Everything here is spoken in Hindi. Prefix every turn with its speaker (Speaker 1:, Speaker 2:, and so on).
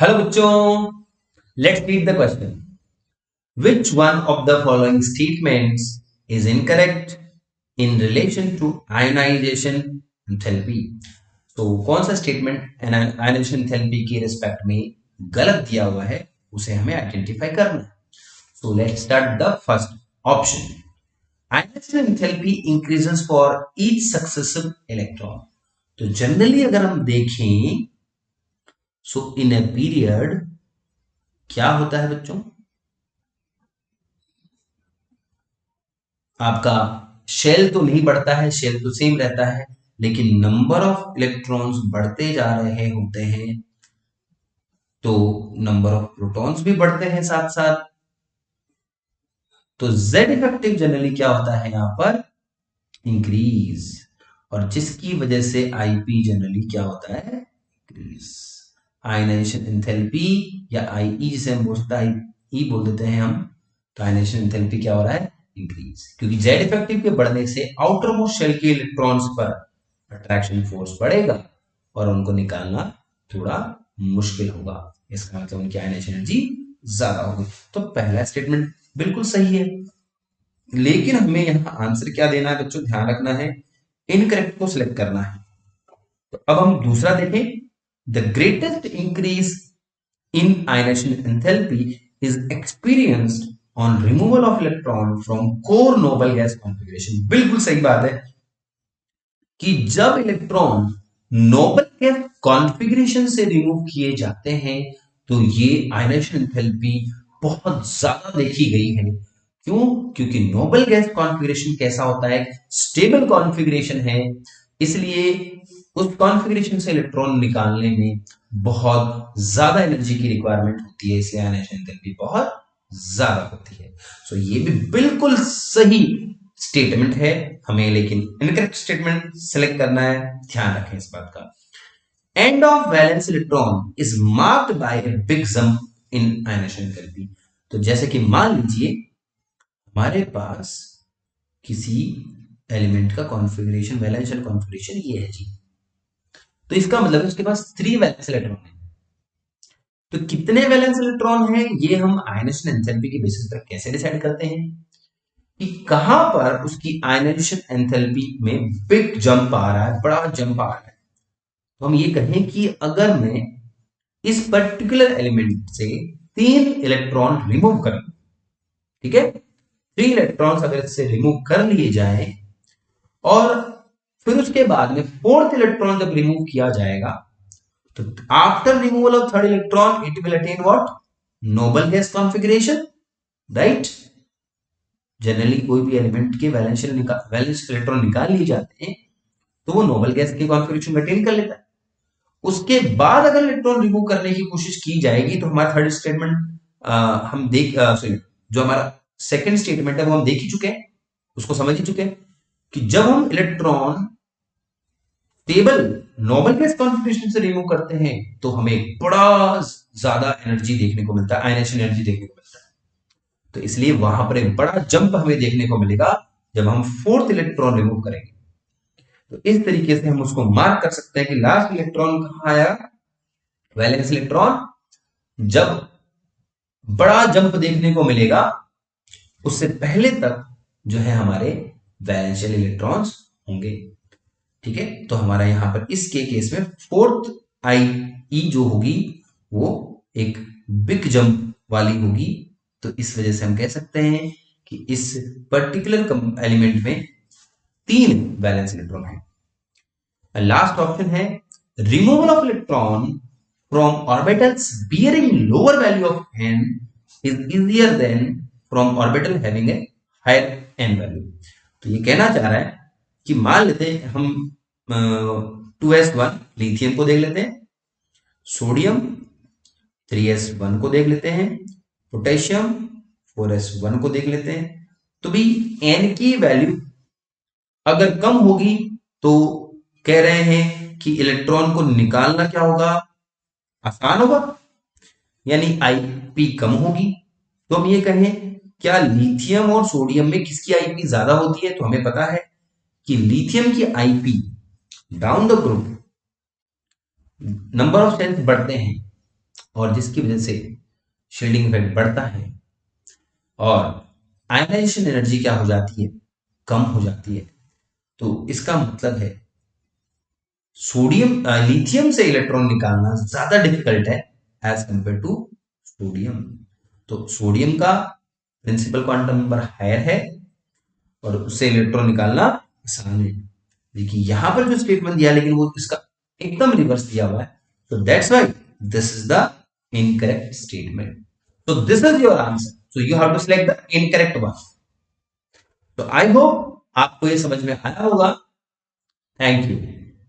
Speaker 1: हेलो बच्चों, let's read the question. Which one of the following statements is incorrect in relation to ionization enthalpy? तो कौन सा स्टेटमेंट आयनाइजेशन एंथैल्पी के रिस्पेक्ट में गलत दिया हुआ है उसे हमें आइडेंटिफाई करना है। So let's start the first option. Ionisation enthalpy increases for each successive electron. तो जनरली अगर हम देखें सो इन ए पीरियड क्या होता है बच्चों, आपका शेल तो नहीं बढ़ता है, शेल तो सेम रहता है, लेकिन नंबर ऑफ इलेक्ट्रॉन्स बढ़ते जा रहे होते हैं, तो नंबर ऑफ प्रोटॉन्स भी बढ़ते हैं साथ साथ। तो जेड इफेक्टिव जनरली क्या होता है यहां पर, इंक्रीज, और जिसकी वजह से आईपी जनरली क्या होता है, इंक्रीज। आयनाइजेशन एंथैल्पी या आईई जिसे हम बोलते हैं, आई बोल देते हैं हम, तो आयनाइजेशन एंथैल्पी क्या हो रहा है, इंक्रीज, क्योंकि जेड इफेक्टिव के बढ़ने से आउटर मोस्ट शेल के इलेक्ट्रॉन्स पर अट्रैक्शन फोर्स बढ़ेगा और उनको निकालना थोड़ा मुश्किल होगा। इसका मतलब उनकी आयनाइजेशन एनर्जी ज्यादा होगी। तो पहला स्टेटमेंट बिल्कुल सही है, लेकिन हमें यहाँ आंसर क्या देना है बच्चों, ध्यान रखना है, इनकरेक्ट को सिलेक्ट करना है। तो अब हम दूसरा देखें। The greatest increase in ionization enthalpy is experienced on removal of electron from core noble gas configuration। बिल्कुल सही बात है कि जब इलेक्ट्रॉन नोबल गैस कॉन्फ़िगरेशन से रिमूव किए जाते हैं तो ये आयनाइजेशन एंथैल्पी बहुत ज्यादा देखी गई है। क्यों? क्योंकि नोबल गैस कॉन्फ़िगरेशन कैसा होता है, स्टेबल कॉन्फ़िगरेशन है, इसलिए उस कॉन्फ़िगरेशन से इलेक्ट्रॉन निकालने में बहुत ज्यादा एनर्जी की रिक्वायरमेंट होती है, इसलिए आयनाइजेशन एंथैल्पी बहुत ज्यादा होती है। सो ये भी बिल्कुल सही स्टेटमेंट है, हमें लेकिन इनकरेक्ट स्टेटमेंट सेलेक्ट करना है, ध्यान रखें इस बात का। End of valence electron is marked by a big jump in ionisation enthalpy. तो जैसे कि मान लीजिए हमारे पास किसी एलिमेंट का कॉन्फ़िगरेशन, वैलेंशियल कॉन्फ़िगरेशन ये है जी, तो इसका मतलब है उसके पास 3 वैलेंस इलेक्ट्रॉन है। तो कितने वैलेंस इलेक्ट्रॉन है ये हम आयनाइजेशन एंथैल्पी के बेसिस पर कैसे डिसाइड करते हैं कि कहां पर उसकी आयनाइजेशन एंथैल्पी में बिग जंप आ रहा है, बड़ा जंप आ रहा है। तो हम ये कहें कि अगर मैं इस पर्टिकुलर एलिमेंट से 3 इलेक्ट्रॉन रिमूव कर, ठीक है, 3 इलेक्ट्रॉन्स अगर इससे रिमूव कर लिए जाए और फिर उसके बाद में 4th इलेक्ट्रॉन जब रिमूव किया जाएगा तो after removal of 3rd electron it will attain what, noble gas configuration, right. Generally कोई भी एलिमेंट के वैलेंस इलेक्ट्रॉन निकाल लिए जाते हैं तो वो नोबल गैस के कॉन्फ़िगरेशन मेंटेन कर लेता है। उसके बाद अगर इलेक्ट्रॉन रिमूव करने की कोशिश की जाएगी तो हमारा थर्ड स्टेटमेंट हम देख सॉरी, जो हमारा सेकंड स्टेटमेंट है वो हम देख ही चुके हैं, उसको समझ ही चुके हैं कि जब हम electron table noble gas configuration से रिमूव करते हैं तो हमें बड़ा ज्यादा एनर्जी देखने को मिलता है, आयनाइजेशन एनर्जी देखने को मिलता है। तो इसलिए वहां पर एक बड़ा जंप हमें देखने को मिलेगा जब हम 4th इलेक्ट्रॉन रिमूव करेंगे। तो इस तरीके से हम उसको मार्क कर सकते हैं कि लास्ट इलेक्ट्रॉन कहां आया, वैलेंस इलेक्ट्रॉन। जब बड़ा जंप देखने को मिलेगा उससे पहले तक जो है हमारे वैलेंशियल इलेक्ट्रॉन्स होंगे, ठीक है। तो हमारा यहां पर इसके केस में 4th आई ई जो होगी वो एक बिग जंप वाली होगी। तो इस वजह से हम कह सकते हैं कि इस पर्टिकुलर एलिमेंट में 3 वैलेंस इलेक्ट्रॉन है। लास्ट ऑप्शन है removal of electron from orbitals bearing lower value of n is easier than from orbital having a higher n value. तो ये कहना चाह रहा है कि मान लेते हैं हम 2s1 लिथियम को देख लेते हैं, सोडियम 3s1 को देख लेते हैं, पोटेशियम 4s1 को देख लेते हैं। तो भी n की वैल्यू अगर कम होगी तो कह रहे हैं कि इलेक्ट्रॉन को निकालना क्या होगा, आसान होगा, यानी आईपी कम होगी। तो हम ये कहें क्या लिथियम और सोडियम में किसकी आईपी ज्यादा होती है, तो हमें पता है कि लिथियम की IP down the group number of shells बढ़ते हैं और जिसकी वजह से शील्डिंग इफेक्ट बढ़ता है और आयनाइजेशन एनर्जी क्या हो जाती है, कम हो जाती है। तो इसका मतलब है सोडियम लिथियम से इलेक्ट्रॉन निकालना ज्यादा डिफिकल्ट है एज कंपेयर टू सोडियम। तो सोडियम का प्रिंसिपल क्वांटम नंबर हायर है और उससे इलेक्ट्रॉन निकालना आसान है। देखिए यहां पर जो स्टेटमेंट दिया लेकिन वो इसका एकदम रिवर्स दिया हुआ है। तो that's why this is the incorrect statement. तो this is your answer, so you have to select the incorrect one. तो आई होप आपको ये समझ में आया होगा। Thank you.